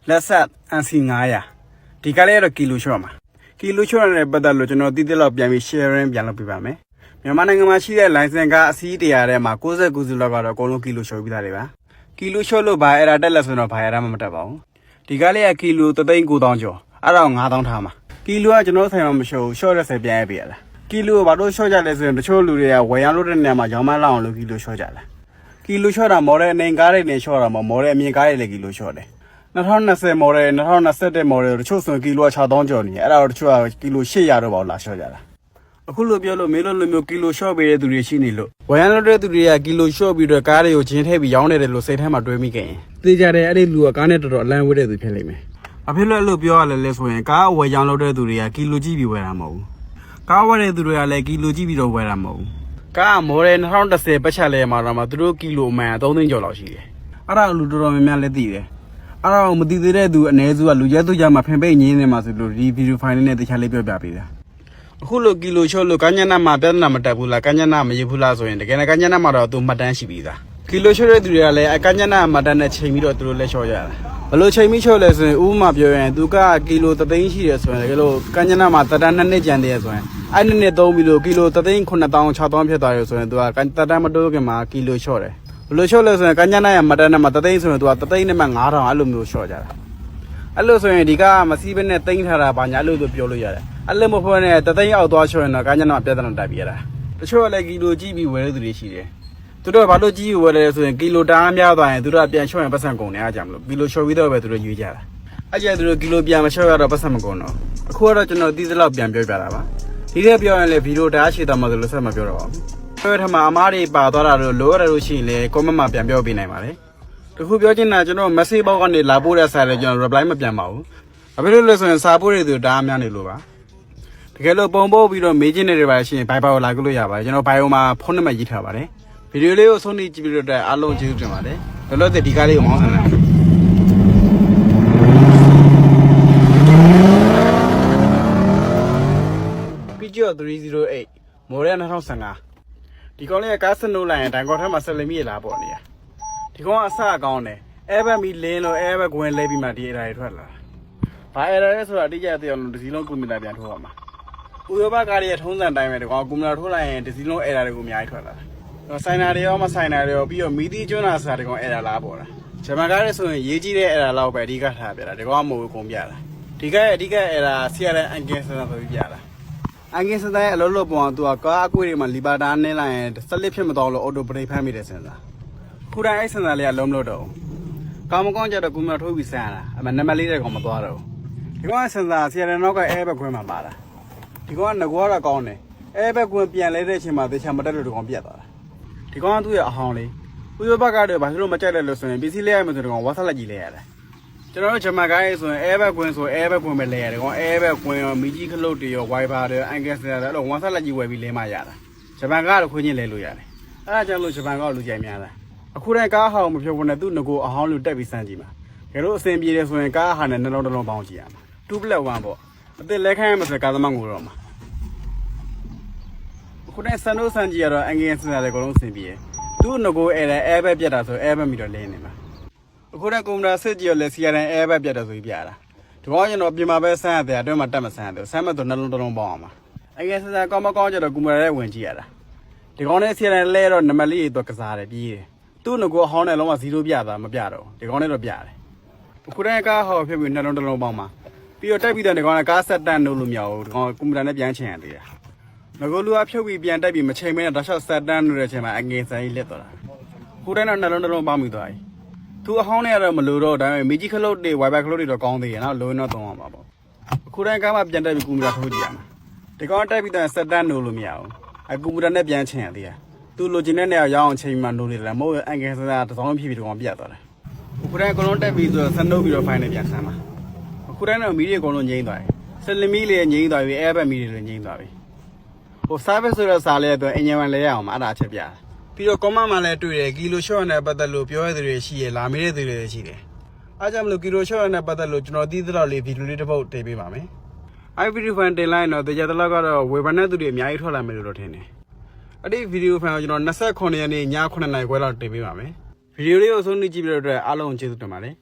လက်ဆက်အန်စီ900ဒီကလေးတော့ကီလိုချော့မှာကီလိုချော့နဲ့ပတ်သက်လို့ကျွန်တော်တည်တည်လောက်ပြန်ပြီး sharing ပြန်လုပ်ပြပါမယ်မြန်မာနိုင်ငံမှာရှိတဲ့ license ကအစီး100ထဲမှာ69စုလောက်ကတော့အကုန်လုံးကီလိုချော့ပြီးသားတွေပါကီလိုချော့လို့ဘာအဲ့ဒါတက်လက်ဆိုတော့ဘာအဲ့ဒါမှမတက်ပါဘူးဒီကလေးကကီလို3,900ကျော်အဲ့ဒါ9,000ထားမှာကီလိုကကျွန်တော်ဆိုင်မှာမရှုံရှော့ရက်ဆက်ပြန်ရပြီလားကီလိုကဘာလို့ရှော့ကြလဲဆိုရင်တချို့လူတွေကဝယ်ရလို့တဲ့နေရာမှာရောင်းမလောက်အောင်လို့ကီလိုရှော့ကြလားကီလိုရှော့တာမော်ဒယ်အနေကားတွေနဲ့ရှော့တာမော်ဒယ်အမြင်ကားတွေလည်းကီလိုရှော့တယ်2020 model 2021 model တချို့ဆိုကီလို6,000ကျော်နေအဲ့ဒါတော့တချို့ကကီလို800တော့ပေါ့လာရှော့ကြတာအခုလိုပြောလို့မေးလို့လိုမျိုးကီလိုရှော့ပေးတဲ့သူတွေရှိနေလို့ဝယ်ရလို့တဲ့သူတွေကကီလိုရှော့ပြီးတော့ကားတွေကိုဂျင်းထည့်ပြီးရောင်းနေတယ်လို့စိတ်ထဲမှာတွေးမိခဲ့ရင်သိကြတယ်အဲ့ဒီလူကကားနဲ့တော်တော်အလန့်ဝဲတဲ့သူဖြစ်လိမ့်မယ်ဘာဖြစ်လို့အဲ့လိုပြောရလဲဆိုရင်ကားဝယ်ရောင်းလို့တဲ့သူတွေကကီလိုကြည့်ပြီးဝယ်တာမဟုတ်ဘူးကားဝယ်တဲ့သူတွေကလည်းကီလိုကြည့်ပြီးတော့ဝယ်တာမဟုတ်ဘူးကားမော်ဒယ်2010ပတ်ချက်လဲမှာတော့မှသူတို့ကီလိုအမှန်3သိန်းကျော်လောက်ရှိတယ်အဲ့ဒါလူတော်တော်များများလည်းသိတယ်အဲ့တော့မသိသေးတဲ့သူအ ਨੇ စုကလူရဲသူကြမှာဖင်ပိတ်ငင်းနေမှာဆိုလို့ဒီဗီဒီယိုဖိုင်လေးနဲ့တခြားလေးပြောပြပေးတာအခုလိုကီလိုချော့လို့ကညနာမှာပြဿနာမတက်ဘူးလားကညနာမရဘူးလားဆိုရင်တကယ်ကညနာမှာတော့သူမှတ်တမ်းရှိပြီးသားကီလိုချော့တဲ့သူတွေကလည်းကညနာမှတ်တမ်းနဲ့ချိန်ပြီးတော့သူတို့လက်ချော့ရတာဘလို့ချိန်ပြီးချော့လဲဆိုရင်ဥပမာပြောရင်သူကကီလို3သိန်းရှိတယ်ဆိုရင်တကယ်လို့ကညနာမှာတတန်း2နှစ်ကျန်တယ်ဆိုရင်အဲ့2နှစ်သုံးပြီးလို့ကီလို3သိန်း9,000 6,000ဖြစ်သွားတယ်ဆိုရင်သူကတတန်းမတိုးခင်မှာကီလိုချော့တယ်ဘလို့ချော့လဲဆိုရင်ကညနာရမှတ်တမ်းနဲ့မှာ3သိန်းဆိုရင်သူက3သိန်းနဲ့မှ9,000အဲ့လိုမျိုးချော့ကြတာအဲ့လိုဆိုရင်ဒီကမစီးဘဲနဲ့တင်ထားတာဘာညာလို့ပြောလို့ရတယ်အဲ့လိုမဟုတ်နဲ့တသိန်းအောက်သွားချော်ရင်တော့ကညနာပြဿနာတက်ပြီးရတာတချို့ကလည်းကီလိုကြည့်ပြီးဝယ်တဲ့သူတွေရှိတယ်သူတို့ကဘာလို့ကြည့်ပြီးဝယ်လဲဆိုရင်ကီလိုတအားများသွားရင်သူတို့ကပြန်ချော့ရင်ပတ်စံကုန်နေရကြမလို့ကီလိုချော်ပြီးတော့ပဲသူတို့ရွေးကြတာအဲ့ကျသူတို့ကီလိုပြန်မချော့ရတော့ပတ်စံမကုန်တော့အခုကတော့ကျွန်တော်တီးသလောက်ပြန်ပြောပြတာပါဒီထဲပြောရင်လည်းဗီဒီယိုတအားရှိသွားမှဆိုလို့ဆက်မပြောတော့ပါဘူးပြောထမှာအမားတွေပါသွားတာလို့လိုရလို့ရှိရင်လည်း comment မှာပြန်ပြောပေးနိုင်ပါတယ်တခုပြောချင်တာကျွန်တော် message ဘောက်ကနေလာပို့တဲ့စာလည်းကျွန်တော် reply မပြန်ပါဘူးဘာဖြစ်လို့လဲဆိုရင်စာပို့တဲ့သူတအားများနေလို့ပါတကယ်လို့ပုံပို့ပြီးတော့မေးချင်တွေပါရှိရင် Viber ကိုလာကြလို့ရပါတယ်ကျွန်တော် Bio မှာဖုန်းနံပါတ်ရေးထားပါတယ်ဗီဒီယိုလေးကိုဆုံးဖြတ်ကြည့်ပြီးတော့အားလုံးကျေးဇူးတင်ပါတယ်လောလောဆယ်ဒီကားလေးကိုမောင်းဆန်လာPeugeot 308 model 2015ဒီကောင်လေးကကားစနိုးလိုက်ရင်တိုင်ကောက်ထဲမှာဆက်လက်မိရလာပေါ့နေရဒီကောင်ကအဆအကောင်းတယ်အဲဘက်မီလင်းလို့အဲဘက်ဝင်လဲပြီးမှဒီအရာတွေထွက်လာဘာအရာလဲဆိုတာအတိအကျသိအောင်လို့ဒီစီလုံးကွန်ပျူတာပြန်ထိုးရမှာဥရောပကားရဲ့ထုံးစံတိုင်းပဲဒီကောင်ကွန်ပျူတာထိုးလိုက်ရင်ဒီစီလုံးအရာတွေကိုအများကြီးထွက်လာတယ်ဆိုင်နာတွေရောမဆိုင်နာတွေရောပြီးတော့မီဒီကျွန်းလာဆိုတာဒီကောင်အရာလားပေါ့လားဂျမန်ကားရဲ့ဆိုရင်ရေးကြည့်တဲ့အရာလောက်ပဲအဓိကထားပြတာဒီကောင်ကမဟုတ်ဘူးကုန်ပြတာဒီကရဲ့အဓိကအရာဆီရတဲ့အန်ကင်စတာဆိုပြီးပြတာအင်္ဂိစတိုင်းအလုံးလုံးပေါ်သူကကားအကွေးတွေမှာလီဘာတာနဲ့လိုက်ရင်စလစ်ဖြစ်မတော့လို့အော်တိုဘရိတ်ဖမ်းမိတယ်စင်စားခုတိုင်းအဲ့စင်စားလေးကလုံးမလို့တော့ကောင်းမကောင်းကြတော့ကွန်ပျူတာထိုးပြီးစမ်းလာအမှနံပါတ်လေးတဲ့ကောင်မသွားတော့ဒီကောင်ကစင်စားဆီရတဲ့နောက်ကအဲဘက်ခွင်းမှာပါလာဒီကောင်ကငကွာတော့ကောင်းတယ်အဲဘက်ခွင်းပြန်လဲတဲ့အချိန်မှာသေချာမတက်လို့ဒီကောင်ပြတ်သွားတာဒီကောင်ကသူ့ရဲ့အဟောင်းလေးဥရောပကားတွေဘာလို့မကြိုက်လဲလို့ဆိုရင်ပစ္စည်းလေးရမယ်ဆိုဒီကောင်ဝါဆက်လက်ကြီးလဲရတယ်ကျွန်တော်တို့ဂျမန်ကားရေးဆိုရင်အဲဘက်ကွင်းဆိုအဲဘက်ကွင်းပဲလဲရတယ်ကောင်အဲဘက်ကွင်းရောမီကြီးခလုတ်တွေရောဝိုင်ဘာတွေအန်ကက်စတာတွေအဲ့လိုဝမ်းဆက်လက်ကြီးဝယ်ပြီးလဲမှရတာဂျမန်ကားတော့ခွင်းချင်းလဲလို့ရတယ်အဲ့ဒါကြောင့်လို့ဂျမန်ကားကိုလူကြိုက်များတာအခုတိုင်းကားဟောင်းမပြောဘူးနဲ့သူ့ငကိုအဟောင်းလူတက်ပြီးစမ်းကြည့်ပါဒါလို့အစင်ပြေတယ်ဆိုရင်ကားဟာနဲ့နှလုံးတစ်လုံးပေါင်းကြည့်ရမှာ2 plus 1ပေါ့အစ်စ်လဲခိုင်းရမှာဆိုကားသမားငိုတော့မှာအခုတိုင်းစံလို့စမ်းကြည့်ရတော့အန်ကက်စတာတွေအကုန်လုံးအစင်ပြေသူ့ငကိုအဲဘက်ပြတ်တာဆိုအဲဘက်မီတော့လဲနေမှာအခုတဲ့ကွန်ပျူတာစစ်ကြည့်ရလဲစီရတဲ့အဲဘက်ပြတ်တယ်ဆိုပြီးပြတာဒီကောင်ကျွန်တော်ပြင်မှာပဲဆန်းရတယ်အတွင်းမှာတက်မဆန်းတယ်ဆန်းမတော့နှလုံးတစ်လုံးပေါင်းအောင်ပါအငယ်စစကောင်းမကောင်းကြတော့ကွန်ပျူတာထဲဝင်ကြည့်ရတာဒီကောင်နဲ့စီရတဲ့လဲတော့နံပါတ်လေးတွေတော့ကစားတယ်ပြီးတယ်သူ့ငကိုအဟောင်းနဲ့လုံးဝ0ပြတာမပြတော့ဒီကောင်နဲ့တော့ပြတယ်အခုတဲ့ကားဟောဖြစ်ပြီးနှလုံးတစ်လုံးပေါင်းပါပြီးတော့တက်ပြီးတော့ဒီကောင်ကကားဆက်တန်းလို့မရဘူးဒီကောင်ကွန်ပျူတာနဲ့ပြန်ချင်ရသေးတယ်ငကိုလူကဖြုတ်ပြီးပြန်တက်ပြီးမချိန်မဲတော့ရှော့ဆက်တန်းလို့တဲ့အချိန်မှာအငယ်စကြီးလက်သွားတာခုတဲ့တော့နှလုံးတစ်လုံးပေါင်းပြီးသွားပြီသူအဟောင်းနဲ့ကတော့မလိုတော့ဒါပေမဲ့မီဂျီခလုတ်တွေဝိုင်ဘိုင်ခလုတ်တွေတော့ကောင်းသေးတယ်နော်လိုရင်တော့သုံးအောင်ပါပေါ့အခုတိုင်းကားမှပြန်တက်ပြီးကွန်ပျူတာထိုးကြည့်ရမှာဒီကောင်တက်ပြီးတော့ဆက်တန်းနိုးလို့မရဘူးအကွန်ပျူတာနဲ့ပြန်ချင်ရသေးတယ်သူလိုချင်တဲ့နေရာရောက်အောင်ချိန်မှနိုးနေတယ်မဟုတ်အန်ကယ်စတာတစ်စောင်းဖြစ်ပြီးဒီကောင်ပြတ်သွားတယ်အခုတိုင်းအကုန်လုံးတက်ပြီးဆိုတော့ဆက်နိုးပြီးတော့ဖိုင်နဲ့ပြန်ဆမ်းပါအခုတိုင်းတော့မီးတွေအကုန်လုံးငြိမ်းသွားတယ်ဆက်လမီးလေးငြိမ်းသွားပြီအဲဘက်မီးတွေလည်းငြိမ်းသွားပြီဟို service ဆိုတော့စားလဲတော့အင်ဂျင်ဝင်လဲရအောင်အဲ့ဒါအချက်ပြပြီးတော့ comment မှာလည်းတွေ့တယ်ကီလိုရှော့နဲ့ပတ်သက်လို့ပြောရတဲ့တွေရှိရလာမေးတဲ့တွေလည်းရှိတယ်အားကြောင့်မလို့ကီလိုရှော့နဲ့ပတ်သက်လို့ကျွန်တော်သိသလောက်လေးဗီဒီယိုလေးတစ်ပုဒ်တင်ပေးပါမယ်အဲ့ဗီဒီယိုဖိုင်တင်လိုက်တော့တရားသလောက်ကတော့ဝေဖန်တဲ့သူတွေအများကြီးထွက်လာမယ်လို့တော့ထင်တယ်အဲ့ဒီဗီဒီယိုဖိုင်ကိုကျွန်တော်29ရက်နေ့ည9:00 နာရီခွဲလောက်တင်ပေးပါမယ်ဗီဒီယိုလေးကိုဆုံးဖြတ်ကြည့်ပြီးတော့အားလုံးကျေးဇူးတင်ပါတယ်